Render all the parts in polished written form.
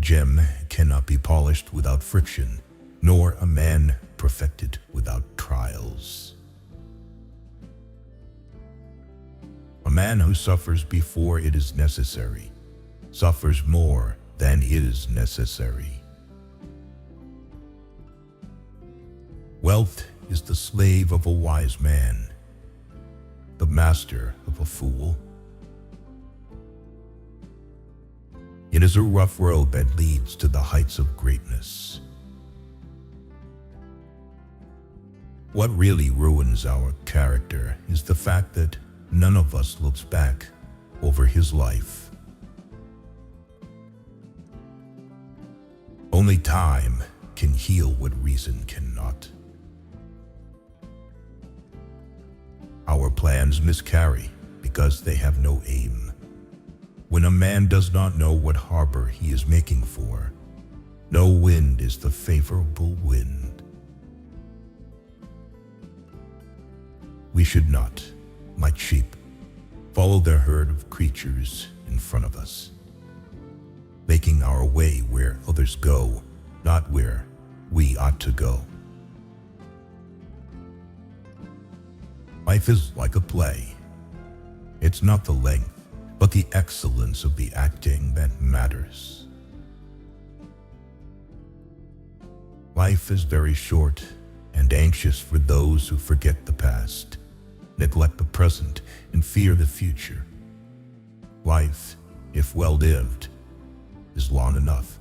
gem cannot be polished without friction, nor a man perfected without trials. A man who suffers before it is necessary suffers more than is necessary. Wealth is the slave of a wise man, the master of a fool. It is a rough road that leads to the heights of greatness. What really ruins our character is the fact that none of us looks back over his life. Only time can heal what reason cannot. Our plans miscarry because they have no aim. When a man does not know what harbor he is making for, no wind is the favorable wind. We should not, like sheep, follow the herd of creatures in front of us, making our way where others go, not where we ought to go. Life is like a play. It's not the length, but the excellence of the acting that matters. Life is very short and anxious for those who forget the past, neglect the present, and fear the future. Life, if well lived, is long enough.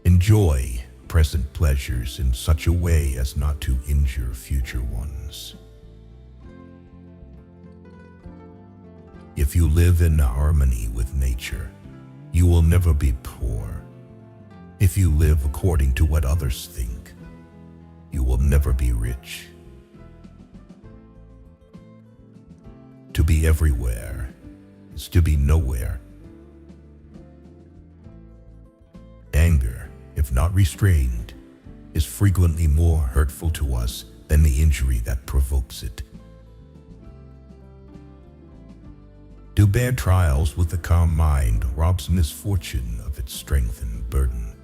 Enjoy present pleasures in such a way as not to injure future ones. If you live in harmony with nature, you will never be poor. If you live according to what others think, you will never be rich. To be everywhere is to be nowhere. Anger, if not restrained, is frequently more hurtful to us than the injury that provokes it. To bear trials with a calm mind robs misfortune of its strength and burden.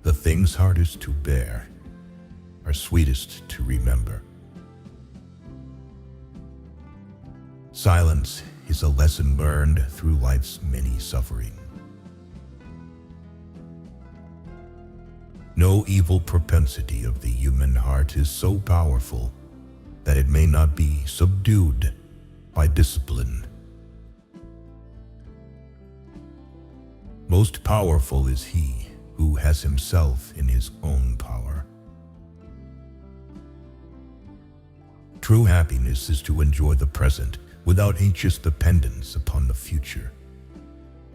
The things hardest to bear are sweetest to remember. Silence is a lesson learned through life's many suffering. No evil propensity of the human heart is so powerful that it may not be subdued by discipline. Most powerful is he who has himself in his own power. True happiness is to enjoy the present without anxious dependence upon the future.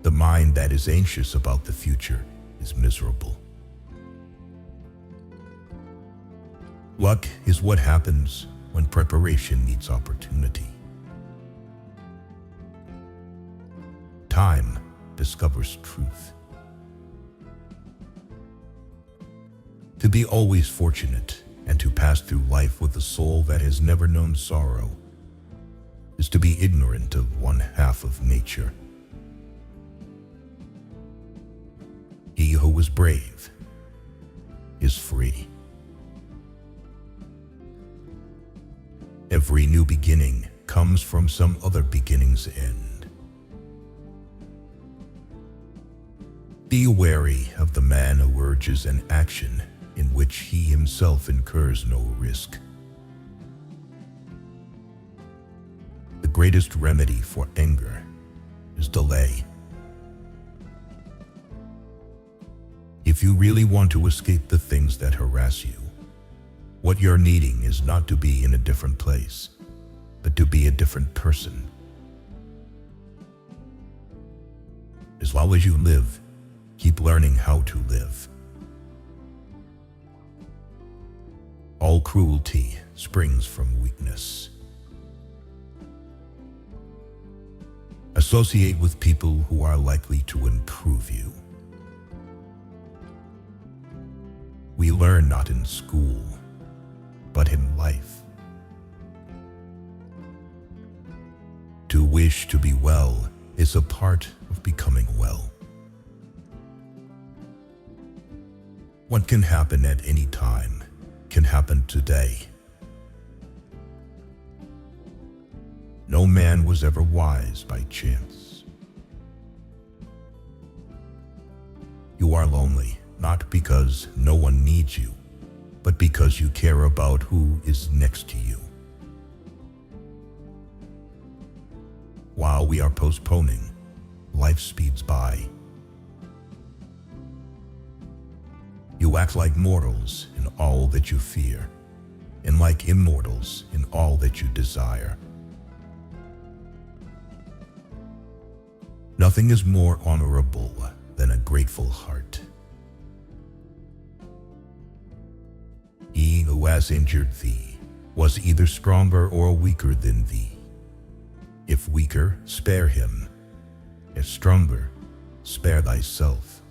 The mind that is anxious about the future is miserable. Luck is what happens when preparation meets opportunity. Time discovers truth. To be always fortunate and to pass through life with a soul that has never known sorrow is to be ignorant of one half of nature. He who is brave is free. Every new beginning comes from some other beginning's end. Be wary of the man who urges an action in which he himself incurs no risk. The greatest remedy for anger is delay. If you really want to escape the things that harass you, what you're needing is not to be in a different place, but to be a different person. As long as you live, keep learning how to live. All cruelty springs from weakness. Associate with people who are likely to improve you. We learn not in school, but in life. To wish to be well is a part of becoming well. What can happen at any time can happen today. No man was ever wise by chance. You are lonely, not because no one needs you, but because you care about who is next to you. While we are postponing, life speeds by. You act like mortals in all that you fear, and like immortals in all that you desire. Nothing is more honorable than a grateful heart. He who has injured thee was either stronger or weaker than thee. If weaker, spare him. If stronger, spare thyself.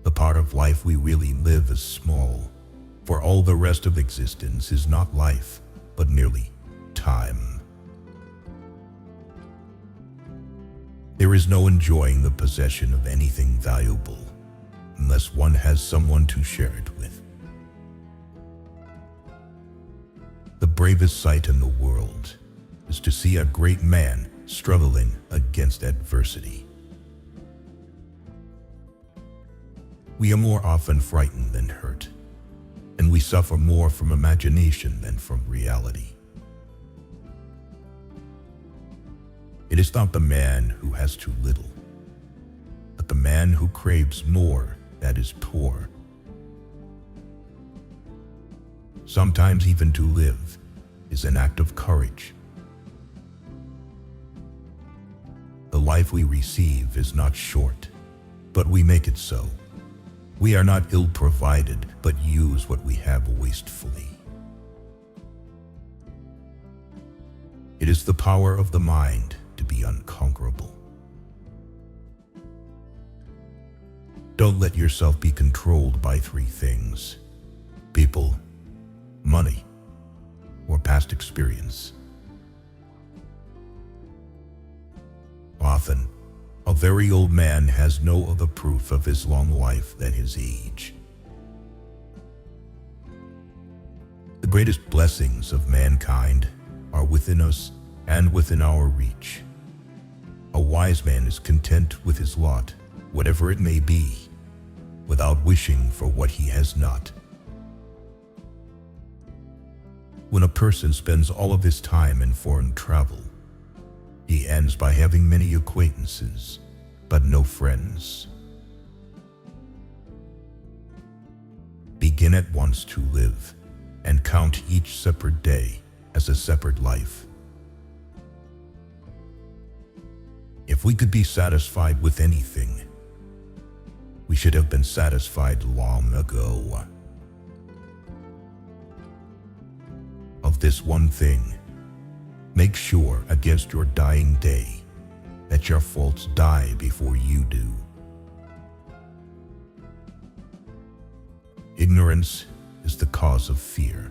The part of life we really live is small, for all the rest of existence is not life, but merely time. There is no enjoying the possession of anything valuable unless one has someone to share it with. The bravest sight in the world is to see a great man struggling against adversity. We are more often frightened than hurt, and we suffer more from imagination than from reality. It is not the man who has too little, but the man who craves more that is poor. Sometimes even to live is an act of courage. The life we receive is not short, but we make it so. We are not ill-provided, but use what we have wastefully. It is the power of the mind to be unconquerable. Don't let yourself be controlled by three things: people, money, or past experience. Often, a very old man has no other proof of his long life than his age. The greatest blessings of mankind are within us and within our reach. A wise man is content with his lot, whatever it may be, without wishing for what he has not. When a person spends all of his time in foreign travel, he ends by having many acquaintances, but no friends. Begin at once to live, and count each separate day as a separate life. If we could be satisfied with anything, we should have been satisfied long ago. Of this one thing, make sure against your dying day that your faults die before you do. Ignorance is the cause of fear.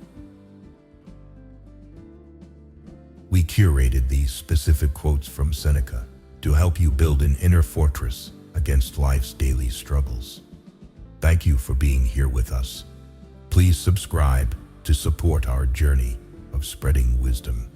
We curated these specific quotes from Seneca to help you build an inner fortress against life's daily struggles. Thank you for being here with us. Please subscribe to support our journey of spreading wisdom.